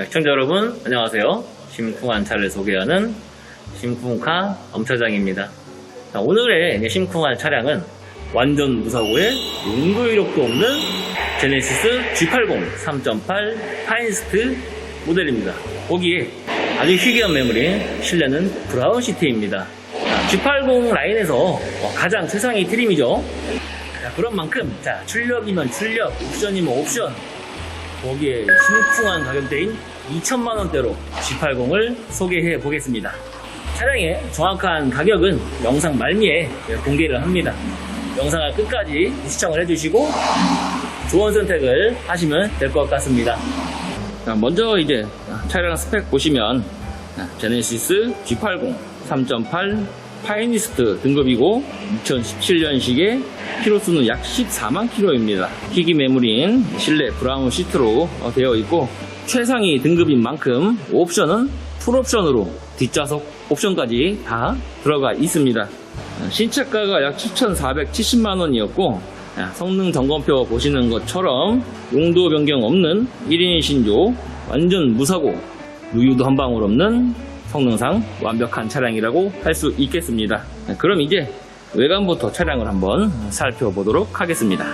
시청자 여러분 안녕하세요. 심쿵한 차를 소개하는 심쿵카 엄차장입니다. 오늘의 심쿵한 차량은 완전 무사고에 용도 이력도 없는 제네시스 G80 3.8 파인스트 모델입니다. 거기에 아주 희귀한 메모리, 실내는 브라운 시트입니다. G80 라인에서 가장 최상위 트림이죠. 그런 만큼 출력이면 출력, 옵션이면 옵션, 거기에 심쿵한 가격대인 2천만원대로 G80을 소개해 보겠습니다. 차량의 정확한 가격은 영상 말미에 공개를 합니다. 영상을 끝까지 시청을 해주시고 좋은 선택을 하시면 될 것 같습니다. 먼저 이제 차량 스펙 보시면 제네시스 G80 3.8 파이니스트 등급이고 2017년식의 키로수는 약 14만 킬로입니다. 희귀 매물인 실내 브라운 시트로 되어 있고 최상위 등급인 만큼 옵션은 풀옵션으로 뒷좌석 옵션까지 다 들어가 있습니다. 신차가가 약 7,470만원이었고 성능 점검표 보시는 것처럼 용도 변경 없는 1인 신조, 완전 무사고, 누유도 한 방울 없는 성능상 완벽한 차량이라고 할 수 있겠습니다. 그럼 이제 외관부터 차량을 한번 살펴보도록 하겠습니다.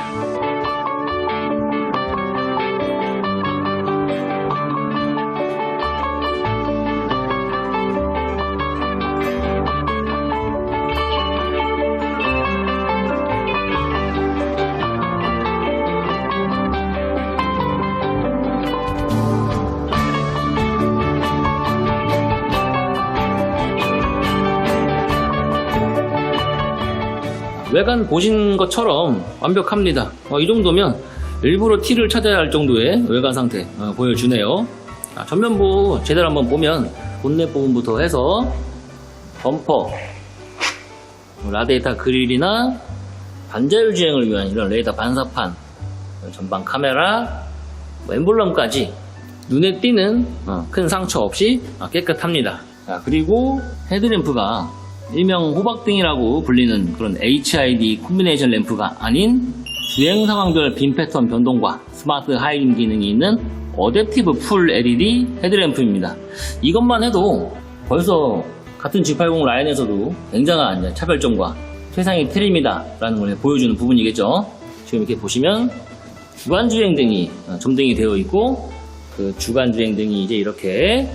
외관 보신 것처럼 완벽합니다. 이 정도면 일부러 T를 찾아야 할 정도의 외관 상태 보여주네요. 전면부 제대로 한번 보면 본넷 부분부터 해서 범퍼, 라디에이터 그릴이나 반자율 주행을 위한 이런 레이더 반사판, 전방 카메라, 엠블럼까지 눈에 띄는 큰 상처 없이 깨끗합니다. 그리고 헤드램프가 일명 호박등이라고 불리는 그런 HID 콤비네이션 램프가 아닌 주행 상황별 빔 패턴 변동과 스마트 하이림 기능이 있는 어댑티브 풀 LED 헤드램프입니다. 이것만 해도 벌써 같은 G80 라인에서도 굉장한 차별점과 최상위 트림이다 라는 걸 보여주는 부분이겠죠. 지금 이렇게 보시면 주간주행등이 점등이 되어 있고 그 주간주행등이 이제 이렇게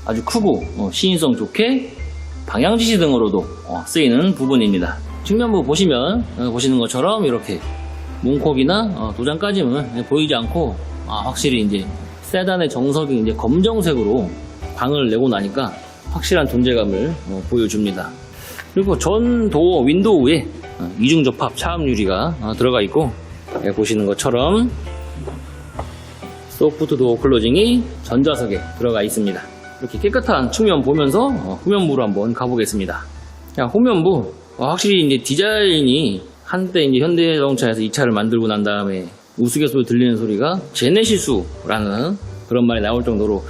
아주 크고 시인성 좋게 방향지시 등으로도 쓰이는 부분입니다. 측면부 보시면 보시는 것처럼 이렇게 문콕이나 도장까지는 보이지 않고 확실히 이제 세단의 정석이 이제 검정색으로 방을 내고 나니까 확실한 존재감을 보여줍니다. 그리고 전 도어 윈도우에 이중 접합 차음 유리가 들어가 있고 보시는 것처럼 소프트 도어 클로징이 전좌석에 들어가 있습니다. 이렇게 깨끗한 측면 보면서 후면부로 한번 가보겠습니다. 후면부 확실히 이제 디자인이 한때 이제 현대자동차에서 이 차를 만들고 난 다음에 우스갯소리 들리는 소리가 제네시스라는 그런 말이 나올 정도로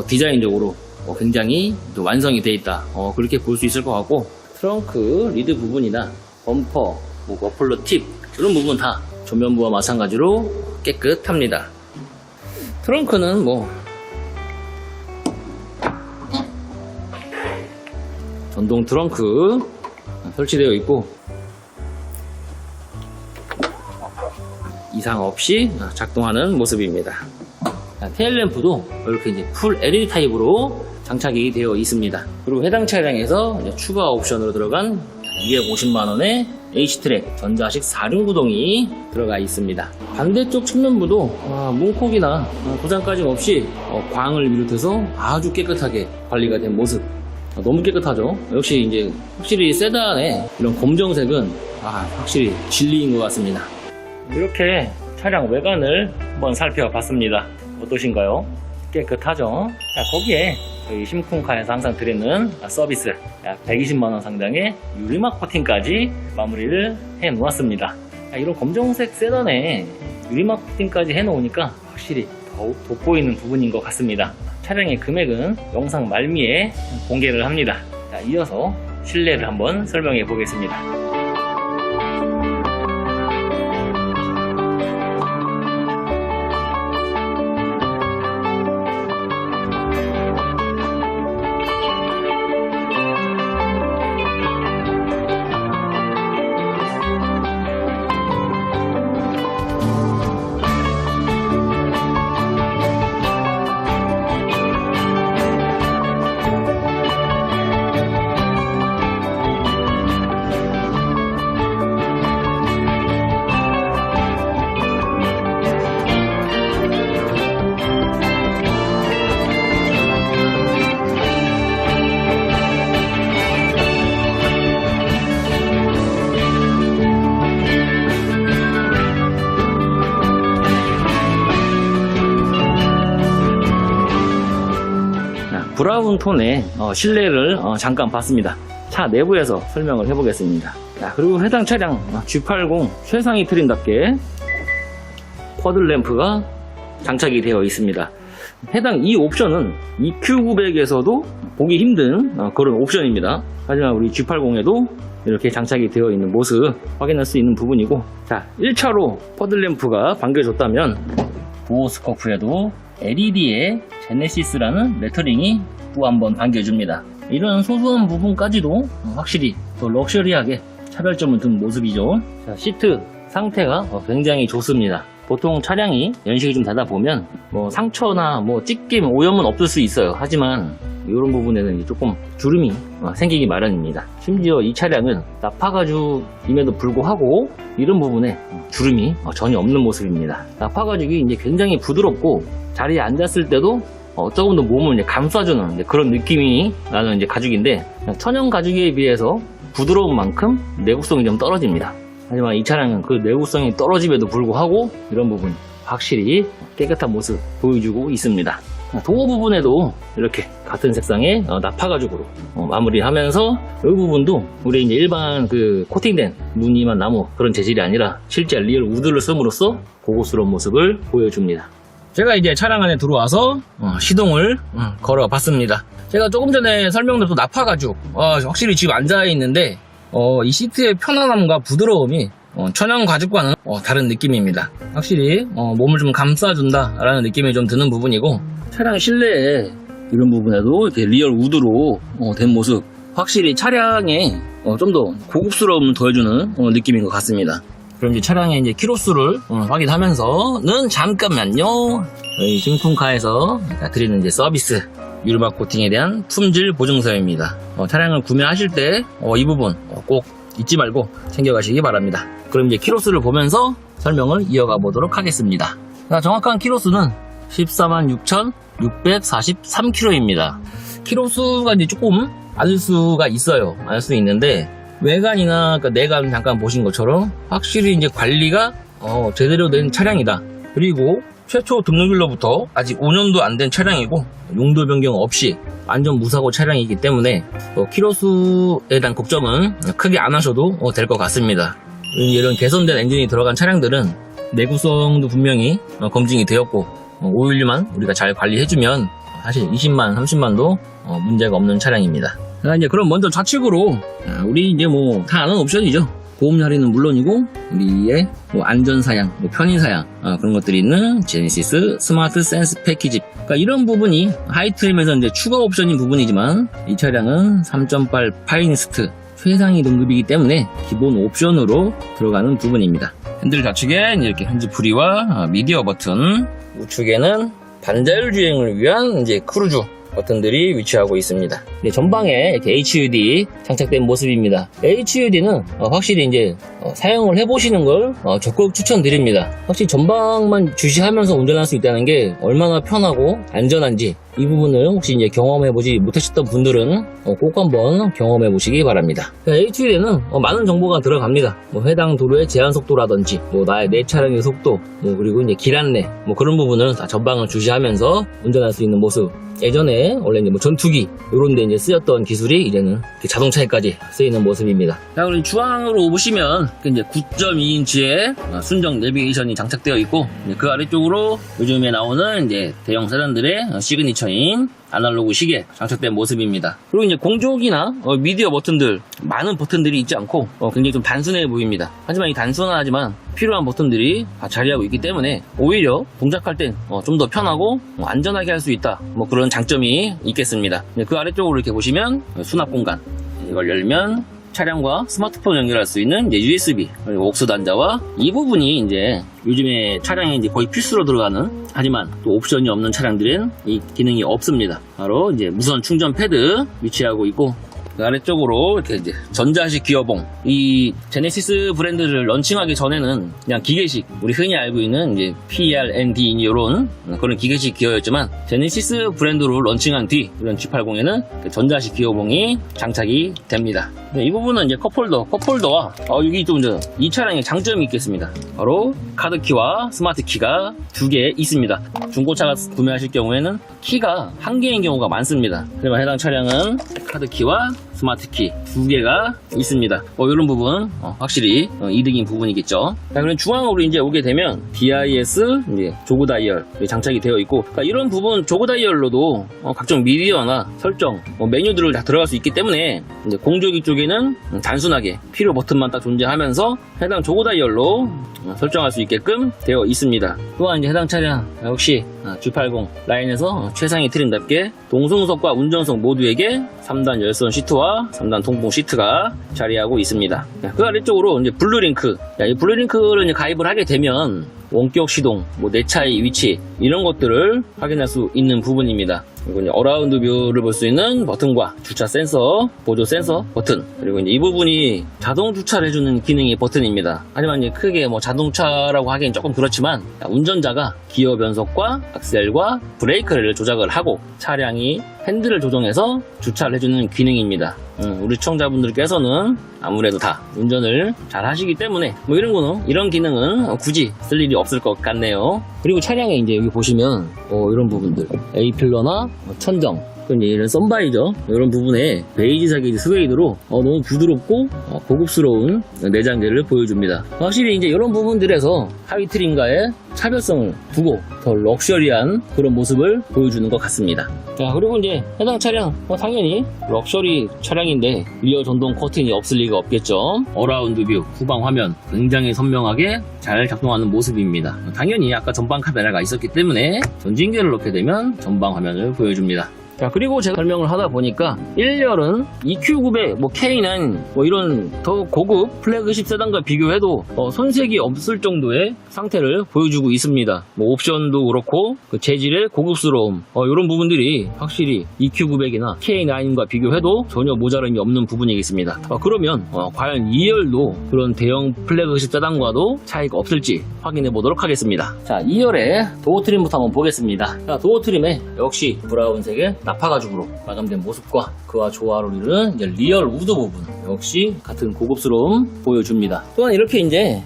디자인적으로 굉장히 완성이 되어 있다. 그렇게 볼 수 있을 것 같고 트렁크 리드 부분이나 범퍼, 머플러 팁 이런 부분 다 전면부와 마찬가지로 깨끗합니다. 트렁크는 전동 트렁크 설치되어 있고 이상 없이 작동하는 모습입니다. 테일램프도 이렇게 이제 풀 LED 타입으로 장착이 되어 있습니다. 그리고 해당 차량에서 추가 옵션으로 들어간 250만원의 H트랙 전자식 4륜 구동이 들어가 있습니다. 반대쪽 측면부도 문콕이나 도장까지 없이 광을 비롯해서 아주 깨끗하게 관리가 된 모습. 너무 깨끗하죠. 역시 이제 확실히 세단의 이런 검정색은 확실히 진리인 것 같습니다. 이렇게 차량 외관을 한번 살펴봤습니다. 어떠신가요? 깨끗하죠. 거기에 저희 심쿵카에서 항상 드리는 서비스 약 120만원 상당의 유리막 코팅까지 마무리를 해 놓았습니다. 이런 검정색 세단에 유리막 코팅까지 해 놓으니까 확실히 더욱 돋보이는 부분인 것 같습니다. 차량의 금액은 영상 말미에 공개를 합니다. 이어서 실내를 한번 설명해 보겠습니다. 브라운 톤의 실내를 잠깐 봤습니다. 차 내부에서 설명을 해보겠습니다. 자, 그리고 해당 차량 G80 최상위 트림답게 쿼드 램프가 장착이 되어 있습니다. 해당 이 옵션은 EQ900에서도 보기 힘든 그런 옵션입니다. 하지만 우리 G80에도 이렇게 장착이 되어 있는 모습 확인할 수 있는 부분이고, 자, 1차로 쿼드 램프가 반겨졌다면 보호 스코프에도 LED의 제네시스라는 레터링이 또 한번 반겨줍니다. 이런 소소한 부분까지도 확실히 더 럭셔리하게 차별점을 둔 모습이죠. 자, 시트 상태가 굉장히 좋습니다. 보통 차량이 연식이 좀 되다 보면 상처나 찢김, 오염은 없을 수 있어요. 하지만 이런 부분에는 조금 주름이 생기기 마련입니다. 심지어 이 차량은 나파가죽임에도 불구하고 이런 부분에 주름이 전혀 없는 모습입니다. 나파가죽이 이제 굉장히 부드럽고 자리에 앉았을 때도 조금 더 몸을 이제 감싸주는 그런 느낌이 나는 이제 가죽인데, 천연 가죽에 비해서 부드러운 만큼 내구성이 좀 떨어집니다. 하지만 이 차량은 그 내구성이 떨어짐에도 불구하고 이런 부분 확실히 깨끗한 모습 보여주고 있습니다. 도어 부분에도 이렇게 같은 색상의 나파가죽으로 마무리하면서 이 부분도 우리 이제 일반 그 코팅된 무늬만 나무 그런 재질이 아니라 실제 리얼 우드를 씀으로써 고급스러운 모습을 보여줍니다. 제가 이제 차량 안에 들어와서 시동을 걸어 봤습니다. 제가 조금 전에 설명드렸던 나파가죽 확실히 지금 앉아 있는데 이 시트의 편안함과 부드러움이 천연 가죽과는 다른 느낌입니다. 확실히 몸을 좀 감싸준다 라는 느낌이 좀 드는 부분이고, 차량 실내에 이런 부분에도 이렇게 리얼 우드로 된 모습, 확실히 차량에 좀 더 고급스러움을 더해주는 느낌인 것 같습니다. 그럼 이제 차량의 이제 키로수를 확인하면서는 잠깐만요. 저희 신품카에서 드리는 이제 서비스 유리막 코팅에 대한 품질 보증서입니다. 차량을 구매하실 때 이 부분 꼭 잊지 말고 챙겨가시기 바랍니다. 그럼 이제 키로수를 보면서 설명을 이어가 보도록 하겠습니다. 자, 정확한 키로수는 146,643km입니다. 키로수가 이제 조금 알 수가 있어요. 알 수 있는데 외관이나 내관 잠깐 보신 것처럼 확실히 이제 관리가 제대로 된 차량이다. 그리고 최초 등록일로부터 아직 5년도 안 된 차량이고 용도 변경 없이 완전 무사고 차량이기 때문에 키로수에 대한 걱정은 크게 안 하셔도 될 것 같습니다. 이런 개선된 엔진이 들어간 차량들은 내구성도 분명히 검증이 되었고 오일만 우리가 잘 관리해주면 사실 20만, 30만도 문제가 없는 차량입니다. 자, 이제 그럼 먼저 좌측으로 우리 이제 다 아는 옵션이죠. 보험 할인은 물론이고 우리의 안전사양, 편의사양 그런 것들이 있는 제네시스 스마트 센스 패키지, 그러니까 이런 부분이 하이트림에서 이제 추가 옵션인 부분이지만 이 차량은 3.8 파이니스트 최상위 등급이기 때문에 기본 옵션으로 들어가는 부분입니다. 핸들 좌측에 이렇게 핸즈 프리와 미디어 버튼, 우측에는 반자율 주행을 위한 이제 크루즈 버튼들이 위치하고 있습니다. 전방에 이렇게 HUD 장착된 모습입니다. HUD는 확실히 이제 사용을 해보시는 걸 적극 추천드립니다. 확실히 전방만 주시하면서 운전할 수 있다는 게 얼마나 편하고 안전한지 이 부분을 혹시 이제 경험해보지 못하셨던 분들은 꼭 한번 경험해보시기 바랍니다. HUD에는 많은 정보가 들어갑니다. 해당 도로의 제한 속도라든지 내 차량의 속도, 그리고 이제 길 안내 그런 부분을 다 전방을 주시하면서 운전할 수 있는 모습. 예전에 원래 이제 전투기 이런 데 이제 쓰였던 기술이 이제는 자동차에까지 쓰이는 모습입니다. 자, 그럼 주황으로 보시면 이제 9.2인치의 순정 내비게이션이 장착되어 있고, 그 아래쪽으로 요즘에 나오는 이제 대형 세단들의 시그니처인 아날로그 시계 장착된 모습입니다. 그리고 이제 공조기나 미디어 버튼들, 많은 버튼들이 있지 않고 굉장히 좀 단순해 보입니다. 하지만 이 단순하지만 필요한 버튼들이 다 자리하고 있기 때문에 오히려 동작할 땐 좀 더 편하고 안전하게 할 수 있다, 그런 장점이 있겠습니다. 그 아래쪽으로 이렇게 보시면 수납 공간, 이걸 열면 차량과 스마트폰 연결할 수 있는 이제 USB, 그리고 옥스 단자와 이 부분이 이제 요즘에 차량에 이제 거의 필수로 들어가는, 하지만 또 옵션이 없는 차량들은 이 기능이 없습니다. 바로 이제 무선 충전 패드 위치하고 있고, 그 아래쪽으로 이렇게 이제 전자식 기어봉. 이 제네시스 브랜드를 런칭하기 전에는 그냥 기계식, 우리 흔히 알고 있는 이제 PRND 이런 그런 기계식 기어였지만 제네시스 브랜드로 런칭한 뒤 이런 G80에는 전자식 기어봉이 장착이 됩니다. 이 부분은 이제 컵홀더와 여기 좀 이 차량의 장점이 있겠습니다. 바로 카드키와 스마트키가 두 개 있습니다. 중고차 구매하실 경우에는 키가 한 개인 경우가 많습니다. 하지만 해당 차량은 카드키와 스마트키 두 개가 있습니다. 이런 부분 확실히 이득인 부분이겠죠. 자, 그럼 중앙으로 이제 오게 되면 DIS 이제 조그 다이얼 장착이 되어 있고, 그러니까 이런 부분 조그 다이얼로도 각종 미디어나 설정, 메뉴들을 다 들어갈 수 있기 때문에 이제 공조기 쪽에는 단순하게 필요 버튼만 딱 존재하면서 해당 조그 다이얼로 설정할 수 있게끔 되어 있습니다. 또한 이제 해당 차량 역시 G80 라인에서 최상위 트림답게 동승석과 운전석 모두에게 3단 열선 시트와 3단 통풍 시트가 자리하고 있습니다. 그 아래쪽으로 이제 블루링크, 이 블루링크를 이제 가입을 하게 되면 원격 시동, 내 차의 위치 이런 것들을 확인할 수 있는 부분입니다. 그리고 이제 어라운드 뷰를 볼 수 있는 버튼과 주차 센서, 보조 센서 버튼, 그리고 이제 이 부분이 자동 주차를 해주는 기능의 버튼입니다. 하지만 이제 크게 자동차라고 하기엔 조금 그렇지만 운전자가 기어 변속과 악셀과 브레이크를 조작을 하고 차량이 핸들을 조정해서 주차를 해주는 기능입니다. 우리 시청자분들께서는 아무래도 다 운전을 잘 하시기 때문에 이런 기능은 굳이 쓸 일이 없을 것 같네요. 그리고 차량에 이제 여기 보시면 이런 부분들 A필러나 천정, 이런 썬바이저 이런 부분에 베이지색의 스웨이드로 너무 부드럽고 고급스러운 내장재를 보여줍니다. 확실히 이제 이런 부분들에서 하위 트림과의 차별성을 두고 더 럭셔리한 그런 모습을 보여주는 것 같습니다. 자, 그리고 이제 해당 차량 당연히 럭셔리 차량인데 리어 전동 커튼이 없을 리가 없겠죠. 어라운드 뷰, 후방 화면 굉장히 선명하게 잘 작동하는 모습입니다. 당연히 아까 전방 카메라가 있었기 때문에 전진기를 넣게 되면 전방 화면을 보여줍니다. 자, 그리고 제가 설명을 하다 보니까 1열은 EQ900, K9 이런 더 고급 플래그십 세단과 비교해도 손색이 없을 정도의 상태를 보여주고 있습니다. 옵션도 그렇고 그 재질의 고급스러움 이런 부분들이 확실히 EQ900이나 K9과 비교해도 전혀 모자람이 없는 부분이겠습니다. 그러면 과연 2열도 그런 대형 플래그십 세단과도 차이가 없을지 확인해 보도록 하겠습니다. 자, 2열의 도어 트림부터 한번 보겠습니다. 자, 도어 트림에 역시 브라운색의 나파 가죽으로 마감된 모습과 그와 조화를 이루는 이제 리얼 우드 부분 역시 같은 고급스러움 보여줍니다. 또한 이렇게 이제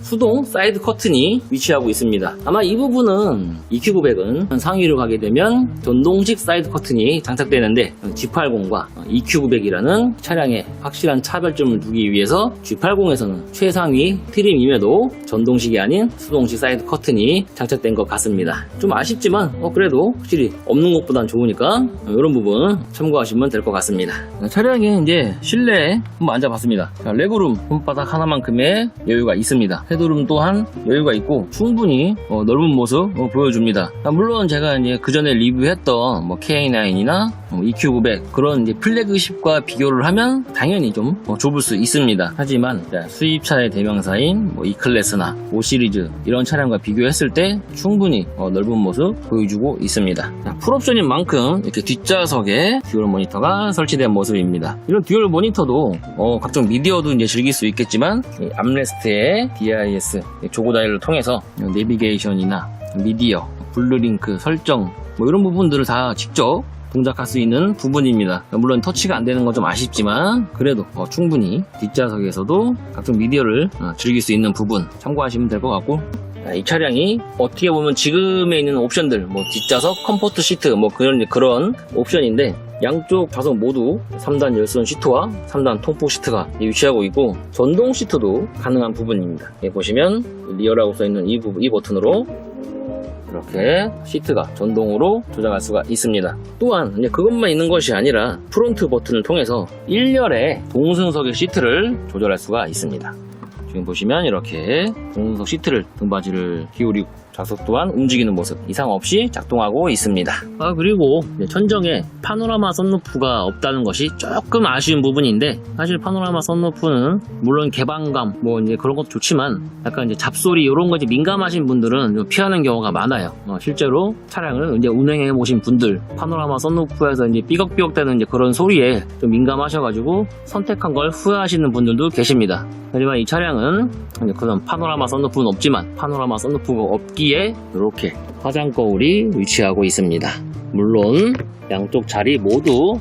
수동 사이드 커튼이 위치하고 있습니다. 아마 이 부분은 EQ900은 상위로 가게 되면 전동식 사이드 커튼이 장착되는데 G80과 EQ900이라는 차량에 확실한 차별점을 두기 위해서 G80에서는 최상위 트림임에도 전동식이 아닌 수동식 사이드 커튼이 장착된 것 같습니다. 좀 아쉽지만 그래도 확실히 없는 것보단 좋으니까 이런 부분 참고하시면 될 것 같습니다. 차량에 이제 실내에 한번 앉아봤습니다. 레그룸 손바닥 하나만큼의 여유가 있습니다. 헤드룸 또한 여유가 있고 충분히 넓은 모습 보여줍니다. 물론 제가 이제 그 전에 리뷰했던 K9이나 EQ900 그런 이제 플래그십과 비교를 하면 당연히 좀 좁을 수 있습니다. 하지만 수입차의 대명사인 E클래스나 5시리즈 이런 차량과 비교했을 때 충분히 넓은 모습 보여주고 있습니다. 풀옵션인 만큼 이렇게 뒷좌석에 듀얼 모니터가 설치된 모습입니다. 이런 듀얼 모니터도 각종 미디어도 이제 즐길 수 있겠지만 암레스트에 DIS 조그 다이얼을 통해서 내비게이션이나 미디어, 블루링크 설정 이런 부분들을 다 직접 동작할 수 있는 부분입니다. 물론 터치가 안 되는 건 좀 아쉽지만 그래도 충분히 뒷좌석에서도 각종 미디어를 즐길 수 있는 부분 참고하시면 될 것 같고, 이 차량이 어떻게 보면 지금에 있는 옵션들 뒷좌석 컴포트 시트 그런 옵션인데 양쪽 좌석 모두 3단 열선 시트와 3단 통풍 시트가 위치하고 있고 전동 시트도 가능한 부분입니다. 여기 보시면 리어라고 써있는 이 버튼으로 이렇게 시트가 전동으로 조작할 수가 있습니다. 또한 그것만 있는 것이 아니라 프론트 버튼을 통해서 1열의 동승석의 시트를 조절할 수가 있습니다. 지금 보시면 이렇게 동승석 시트를 등받이를 기울이고 좌석 또한 움직이는 모습 이상 없이 작동하고 있습니다. 그리고 천정에 파노라마 선루프가 없다는 것이 조금 아쉬운 부분인데, 사실 파노라마 선루프는 물론 개방감 뭐 이제 그런 것도 좋지만 약간 이제 잡소리 이런 거 이제 민감하신 분들은 좀 피하는 경우가 많아요. 실제로 차량을 이제 운행해 보신 분들 파노라마 선루프에서 이제 삐걱삐걱대는 이제 그런 소리에 좀 민감하셔가지고 선택한 걸 후회하시는 분들도 계십니다. 하지만 이 차량은 그런 파노라마 선루프는 없지만 파노라마 선루프가 없기에 이렇게 화장 거울이 위치하고 있습니다. 물론 양쪽 자리 모두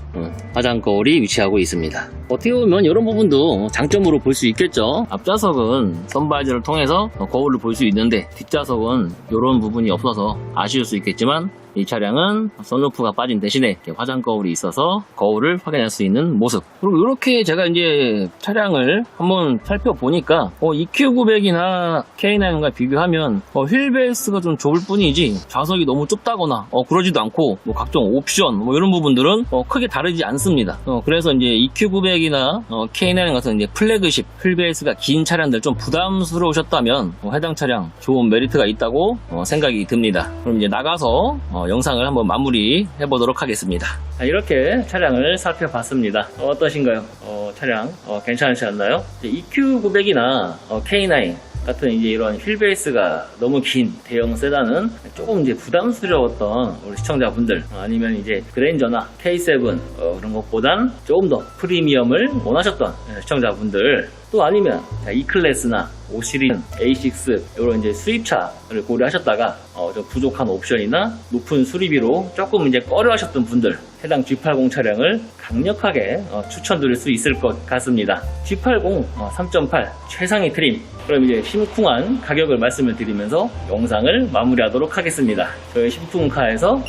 화장 거울이 위치하고 있습니다. 어떻게 보면 이런 부분도 장점으로 볼 수 있겠죠. 앞좌석은 선바이저를 통해서 거울을 볼 수 있는데 뒷좌석은 이런 부분이 없어서 아쉬울 수 있겠지만, 이 차량은 선루프가 빠진 대신에 화장 거울이 있어서 거울을 확인할 수 있는 모습. 그리고 이렇게 제가 이제 차량을 한번 살펴보니까 EQ900이나 K9과 비교하면 휠베이스가 좀 좁을 뿐이지 좌석이 너무 좁다거나 그러지도 않고 뭐 각종 옵션 뭐 이런 부분들은 크게 다르지 않습니다. 그래서 이제 EQ900이나 K9 같은 이제 플래그십 휠베이스가 긴 차량들 좀 부담스러우셨다면 해당 차량 좋은 메리트가 있다고 생각이 듭니다. 그럼 이제 나가서 영상을 한번 마무리 해보도록 하겠습니다. 이렇게 차량을 살펴봤습니다. 어떠신가요? 차량 괜찮으지 않나요? EQ900이나 K9 같은 이제 이런 휠베이스가 너무 긴 대형 세단은 조금 이제 부담스러웠던 우리 시청자분들, 아니면 이제 그랜저나 K7 그런 것보단 조금 더 프리미엄을 원하셨던 시청자분들, 또 아니면 E클래스나 5시리즈, A6 이런 이제 수입차를 고려하셨다가 좀 부족한 옵션이나 높은 수리비로 조금 이제 꺼려하셨던 분들, 해당 G80 차량을 강력하게 추천드릴 수 있을 것 같습니다. G80 3.8 최상위 트림. 그럼 이제 심쿵한 가격을 말씀을 드리면서 영상을 마무리하도록 하겠습니다. 저희 심쿵카에서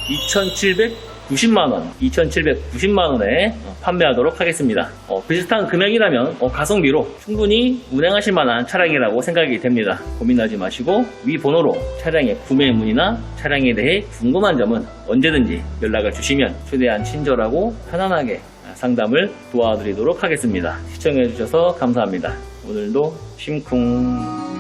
2,790만원에 판매하도록 하겠습니다. 비슷한 금액이라면 가성비로 충분히 운행하실 만한 차량이라고 생각이 됩니다. 고민하지 마시고 위 번호로 차량의 구매 문의나 차량에 대해 궁금한 점은 언제든지 연락을 주시면 최대한 친절하고 편안하게 상담을 도와드리도록 하겠습니다. 시청해주셔서 감사합니다. 오늘도 심쿵.